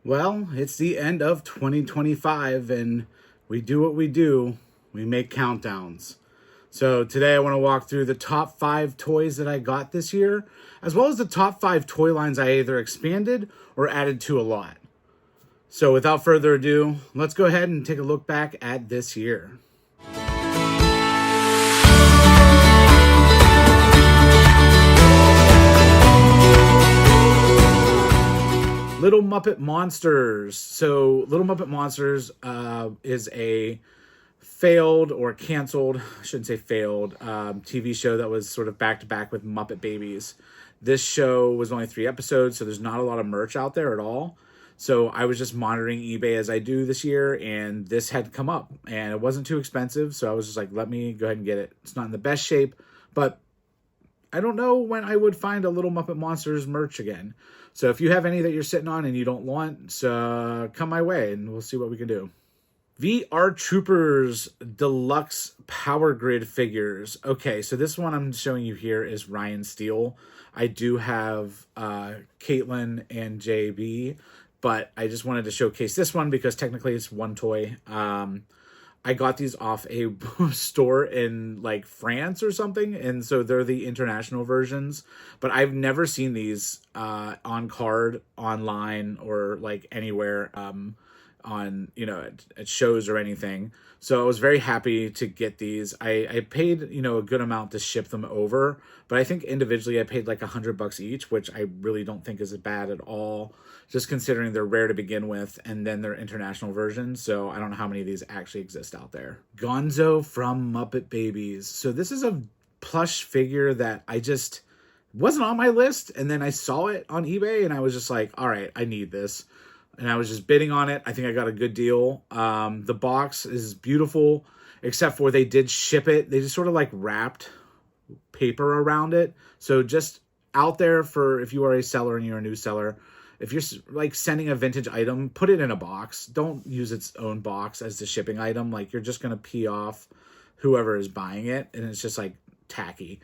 Well, it's the end of 2025, and we do what we do. We make countdowns. So today I want to walk through the top 5 toys that I got this year, as well as the top 5 toy lines I either expanded or added to a lot. So without further ado, let's go ahead and take a look back at this year. Little Muppet Monsters. So Little Muppet Monsters is a failed or canceled, I shouldn't say failed, TV show that was sort of back to back with Muppet Babies. This show was only 3 episodes, so there's not a lot of merch out there at all. So I was just monitoring eBay as I do this year, and this had come up, and it wasn't too expensive, so I was just like, let me go ahead and get it. It's not in the best shape, but I don't know when I would find a Little Muppet Monsters merch again. So if you have any that you're sitting on and you don't want, come my way and we'll see what we can do. VR Troopers Deluxe Power Grid figures. Okay, so this one I'm showing you here is Ryan Steele. I do have Caitlin and JB, but I just wanted to showcase this one because technically it's one toy. I got these off a store in like France or something, and so they're the international versions. But I've never seen these on card, online, or like anywhere on at shows or anything. So I was very happy to get these. I paid a good amount to ship them over, but I think individually I paid like $100 each, which I really don't think is bad at all, just considering they're rare to begin with, and then they're international versions. So I don't know how many of these actually exist out there. Gonzo from Muppet Babies. So this is a plush figure that I just wasn't on my list, and then I saw it on eBay and I was just like, all right, I need this. And I was just bidding on it. I think I got a good deal. The box is beautiful, except for they did ship it. They just sort of like wrapped paper around it. So just out there, for if you are a seller and you're a new seller, if you're like sending a vintage item, put it in a box. Don't use its own box as the shipping item. Like, you're just going to pee off whoever is buying it, and it's just like tacky.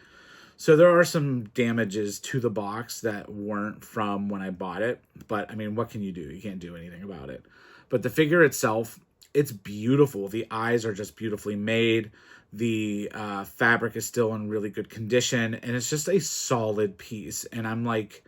So there are some damages to the box that weren't from when I bought it. But, I mean, what can you do? You can't do anything about it. But the figure itself, it's beautiful. The eyes are just beautifully made. The fabric is still in really good condition. And it's just a solid piece. And I'm like,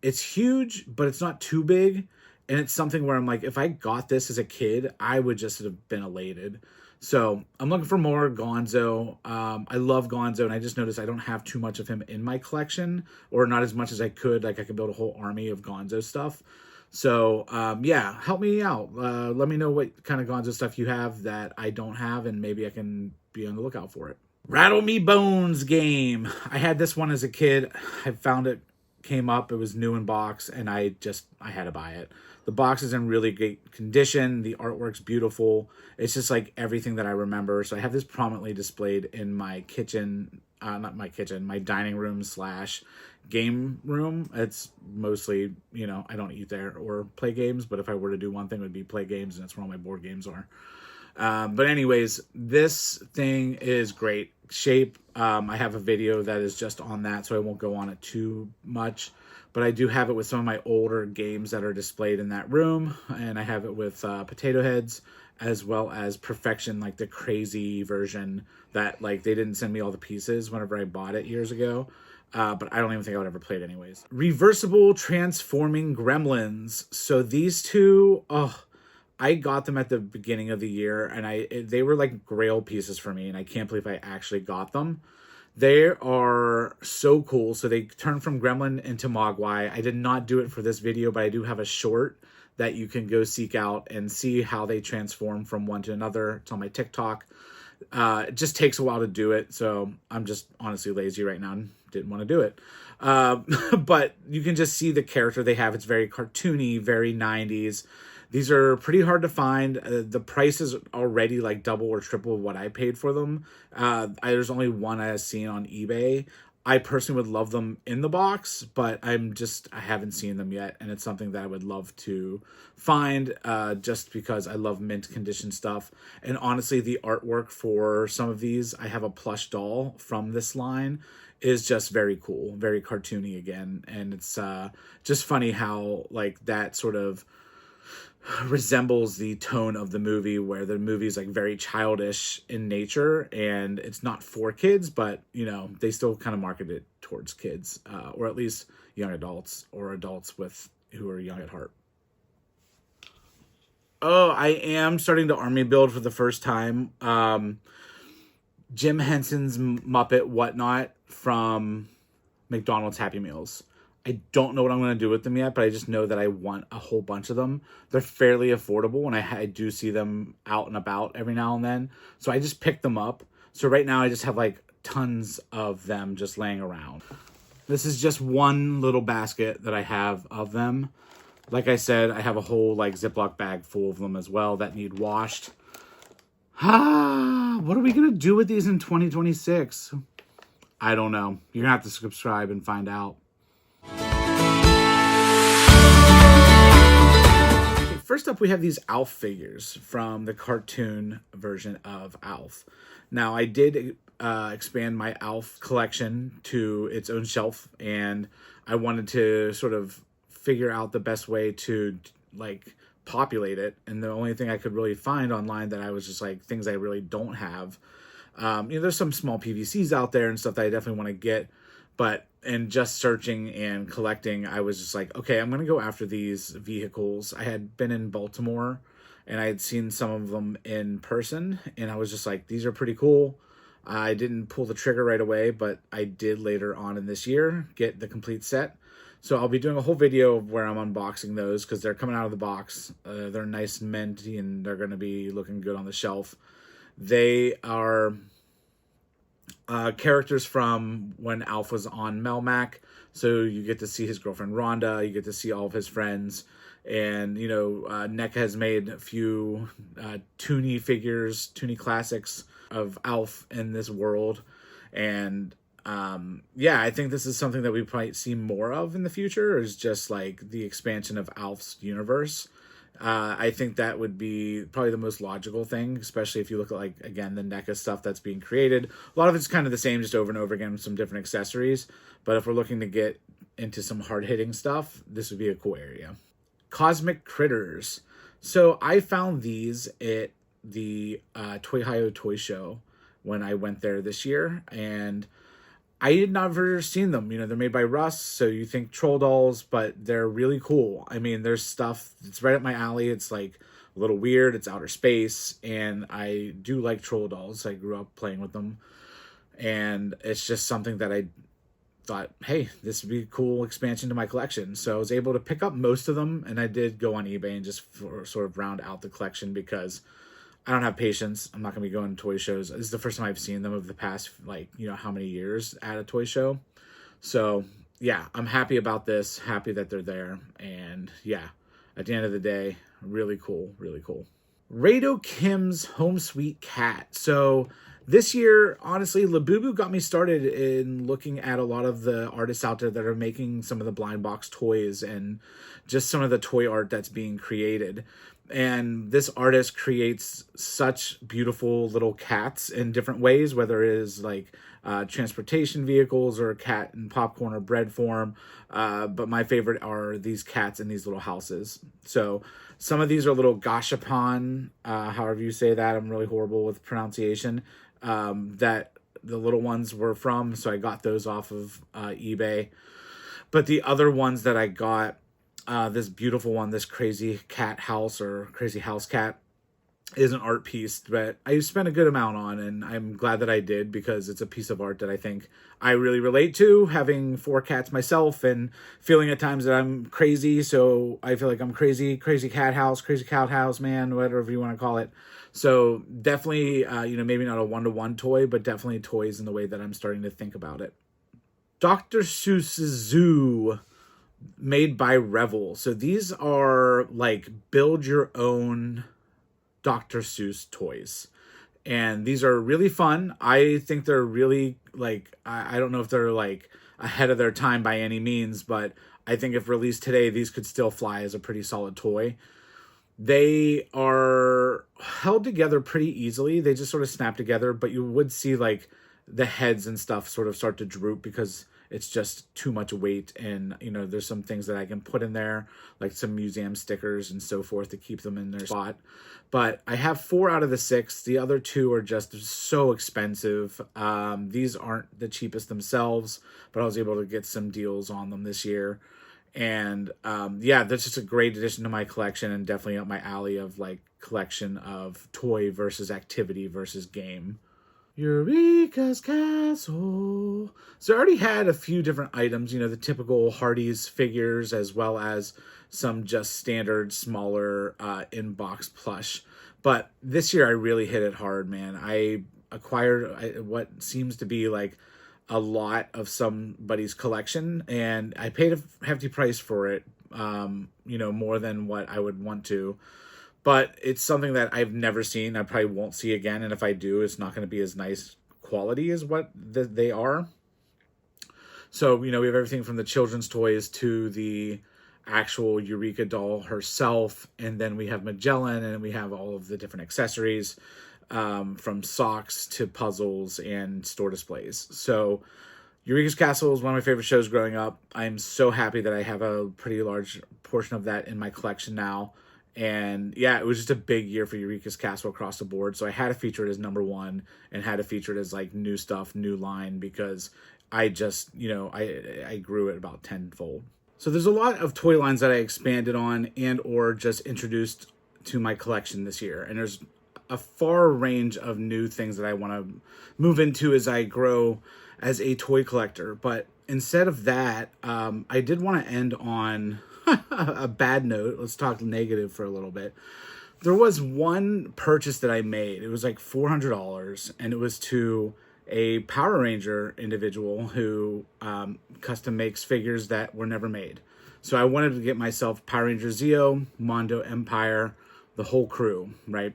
it's huge, but it's not too big. And it's something where I'm like, if I got this as a kid, I would just have been elated. So I'm looking for more Gonzo. I love Gonzo, and I just noticed I don't have too much of him in my collection, or not as much as I could. Like, I could build a whole army of Gonzo stuff. So yeah, help me out. Let me know what kind of Gonzo stuff you have that I don't have, and maybe I can be on the lookout for it. Rattle Me Bones game. I had this one as a kid. I found it, came up, it was new in box, and I had to buy it. The box is in really great condition. The artwork's beautiful. It's just like everything that I remember. So I have this prominently displayed in my kitchen, my dining room / game room. It's mostly, I don't eat there or play games, but if I were to do one thing, it would be play games, and that's where all my board games are. But anyways, this thing is great shape. I have a video that is just on that, so I won't go on it too much. But I do have it with some of my older games that are displayed in that room. And I have it with Potato Heads, as well as Perfection, like the crazy version that, like, they didn't send me all the pieces whenever I bought it years ago. But I don't even think I would ever play it anyways. Reversible Transforming Gremlins. So these two, I got them at the beginning of the year, and they were like grail pieces for me, and I can't believe I actually got them. They are so cool. So they turn from Gremlin into Mogwai. I did not do it for this video, but I do have a short that you can go seek out and see how they transform from one to another. It's on my TikTok. It just takes a while to do it, so I'm just honestly lazy right now and didn't want to do it. But you can just see the character they have. It's very cartoony, very 90s. These are pretty hard to find. The price is already like double or triple what I paid for them. There's only one I have seen on eBay. I personally would love them in the box, but I haven't seen them yet, and it's something that I would love to find, just because I love mint condition stuff. And honestly, the artwork for some of these, I have a plush doll from this line, is just very cool, very cartoony again, and it's just funny how like that sort of resembles the tone of the movie, where the movie is like very childish in nature, and it's not for kids, but you know, they still kind of market it towards kids, or at least young adults, or adults with who are young at heart. Oh, I am starting to army build for the first time. Jim Henson's Muppet Whatnot from McDonald's Happy Meals. I don't know what I'm going to do with them yet, but I just know that I want a whole bunch of them. They're fairly affordable, and I do see them out and about every now and then. So I just picked them up. So right now I just have like tons of them just laying around. This is just one little basket that I have of them. Like I said, I have a whole like Ziploc bag full of them as well that need washed. What are we going to do with these in 2026? I don't know. You're going to have to subscribe and find out. Okay, first up, we have these Alf figures from the cartoon version of Alf. Now, I did expand my Alf collection to its own shelf, and I wanted to sort of figure out the best way to like populate it. And the only thing I could really find online that I was just like things I really don't have. You know, there's some small PVCs out there and stuff that I definitely want to get, but in just searching and collecting, I was just like, okay, I'm going to go after these vehicles. I had been in Baltimore and I had seen some of them in person, and I was just like, these are pretty cool. I didn't pull the trigger right away, but I did later on in this year get the complete set. So I'll be doing a whole video of where I'm unboxing those because they're coming out of the box. They're nice and minty, and they're going to be looking good on the shelf. They are characters from when Alf was on Melmac. So you get to see his girlfriend Rhonda. You get to see all of his friends. And, you know, NECA has made a few Toonie figures, Toonie classics of Alf in this world. And yeah, I think this is something that we might see more of in the future, is just like the expansion of Alf's universe. I think that would be probably the most logical thing, especially if you look at, like, again, the NECA stuff that's being created. A lot of it's kind of the same, just over and over again with some different accessories. But if we're looking to get into some hard-hitting stuff, this would be a cool area. Cosmic Critters. So I found these at the Toy Toy Show when I went there this year, and I had never seen them. You know, they're made by Russ, so you think troll dolls, but they're really cool. I mean, there's stuff that's right up my alley. It's like a little weird. It's outer space, and I do like troll dolls. I grew up playing with them, and it's just something that I thought, hey, this would be a cool expansion to my collection. So I was able to pick up most of them, and I did go on eBay and just sort of round out the collection because I don't have patience. I'm not going to be going to toy shows. This is the first time I've seen them over the past, like, you know, how many years at a toy show. So, yeah, I'm happy about this. Happy that they're there. And, yeah, at the end of the day, really cool, really cool. Rato Kim's Home Sweet Cat. So this year, honestly, Labubu got me started in looking at a lot of the artists out there that are making some of the blind box toys and just some of the toy art that's being created. And this artist creates such beautiful little cats in different ways, whether it is like transportation vehicles or a cat in popcorn or bread form. But my favorite are these cats in these little houses. So some of these are little gashapan, however you say that. I'm really horrible with pronunciation. That the little ones were from. So I got those off of eBay. But the other ones that I got, this beautiful one, this crazy cat house or crazy house cat, is an art piece that I spent a good amount on, and I'm glad that I did because it's a piece of art that I think I really relate to, having 4 cats myself and feeling at times that I'm crazy. So I feel like I'm crazy cat house, man, whatever you want to call it. So definitely, you know, maybe not a one-to-one toy, but definitely toys in the way that I'm starting to think about it. Dr. Seuss Zoo, made by Revell. So these are like build your own Dr. Seuss toys. And these are really fun. I think they're really, like, I don't know if they're like ahead of their time by any means, but I think if released today, these could still fly as a pretty solid toy. They are held together pretty easily. They just sort of snap together, but you would see like the heads and stuff sort of start to droop because it's just too much weight. And, there's some things that I can put in there, like some museum stickers and so forth to keep them in their spot. But I have 4 out of the 6. The other 2 are just so expensive. These aren't the cheapest themselves, but I was able to get some deals on them this year. And yeah, that's just a great addition to my collection, and definitely up my alley of like collection of toy versus activity versus game. Eureka's Castle. So I already had a few different items, the typical Hardy's figures, as well as some just standard smaller in-box plush. But this year I really hit it hard, man. I acquired what seems to be like a lot of somebody's collection, and I paid a hefty price for it, more than what I would want to. But it's something that I've never seen. I probably won't see again, and if I do, it's not going to be as nice quality as what they are. So, we have everything from the children's toys to the actual Eureka doll herself, and then we have Magellan, and we have all of the different accessories, from socks to puzzles and store displays. So Eureka's Castle is one of my favorite shows growing up. I'm so happy that I have a pretty large portion of that in my collection now. And yeah, it was just a big year for Eureka's Castle across the board. So I had to feature it as number 1 and had to feature it as like new stuff, new line, because I just, I grew it about tenfold. So there's a lot of toy lines that I expanded on and or just introduced to my collection this year. And there's a far range of new things that I want to move into as I grow as a toy collector. But instead of that, I did want to end on a bad note. Let's talk negative for a little bit. There was one purchase that I made. It was like $400, and it was to a Power Ranger individual who custom makes figures that were never made. So I wanted to get myself Power Ranger Zeo, Mondo Empire, the whole crew, right?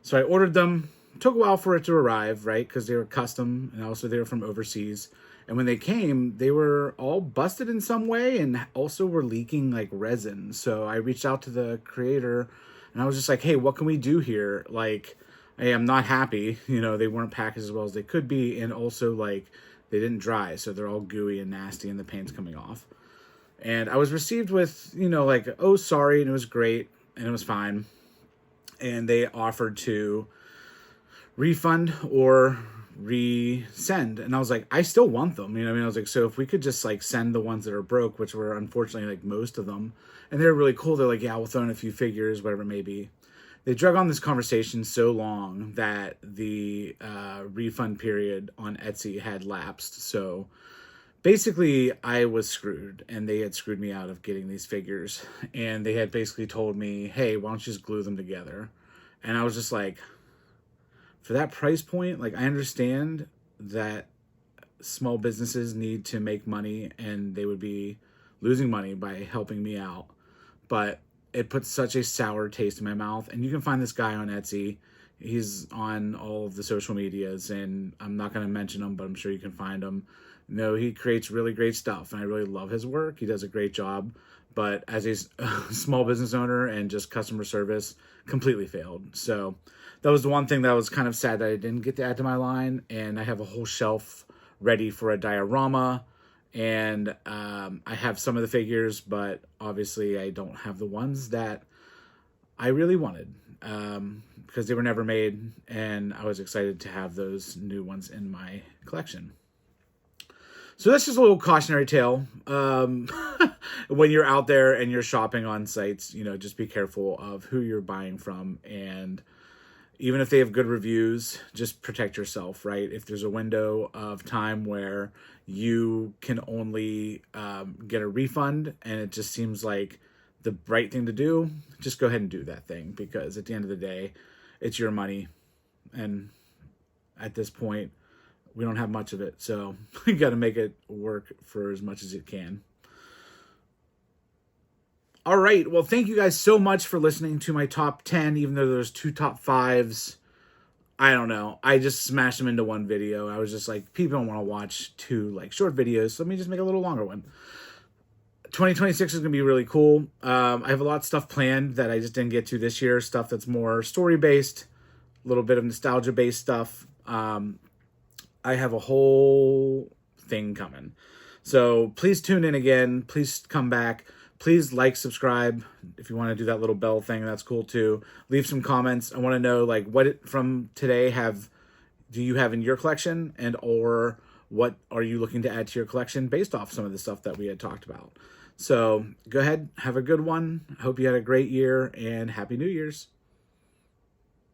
So I ordered them. It took a while for it to arrive, right? Because they were custom, and also they were from overseas. And when they came, they were all busted in some way and also were leaking like resin. So I reached out to the creator, and I was just like, hey, what can we do here? Like, hey, I'm not happy. They weren't packaged as well as they could be. And also, like, they didn't dry. So they're all gooey and nasty, and the paint's coming off. And I was received with, like, oh, sorry. And it was great. And it was fine. And they offered to refund or resend. And I was like, I still want them. I was like, so if we could just like send the ones that are broke, which were unfortunately like most of them, and they're really cool. They're like, yeah, we'll throw in a few figures, whatever it may be. They drug on this conversation so long that the refund period on Etsy had lapsed. So basically I was screwed, and they had screwed me out of getting these figures. And they had basically told me, hey, why don't you just glue them together? And I was just like, for that price point, like, I understand that small businesses need to make money and they would be losing money by helping me out. But it puts such a sour taste in my mouth. And you can find this guy on Etsy. He's on all of the social medias, and I'm not going to mention him, but I'm sure you can find him. He creates really great stuff, and I really love his work. He does a great job. But as a small business owner and just customer service, completely failed. So that was the one thing that was kind of sad that I didn't get to add to my line. And I have a whole shelf ready for a diorama. And I have some of the figures, but obviously I don't have the ones that I really wanted, because they were never made. And I was excited to have those new ones in my collection. So that's just a little cautionary tale. When you're out there and you're shopping on sites, just be careful of who you're buying from. And even if they have good reviews, just protect yourself, right? If there's a window of time where you can only get a refund and it just seems like the right thing to do, just go ahead and do that thing. Because at the end of the day, it's your money. And at this point, we don't have much of it, so you got to make it work for as much as it can. All right, well, thank you guys so much for listening to my top 10, even though there's 2 top 5s. I don't know. I just smashed them into one video. I was just like, people don't want to watch 2 like short videos, so let me just make a little longer one. 2026 is going to be really cool. I have a lot of stuff planned that I just didn't get to this year, stuff that's more story-based, a little bit of nostalgia-based stuff. I have a whole thing coming. So please tune in again. Please come back. Please like, subscribe. If you want to do that little bell thing, that's cool too. Leave some comments. I want to know like from today do you have in your collection, and or what are you looking to add to your collection based off some of the stuff that we had talked about. So go ahead, have a good one. I hope you had a great year, and Happy New Year's.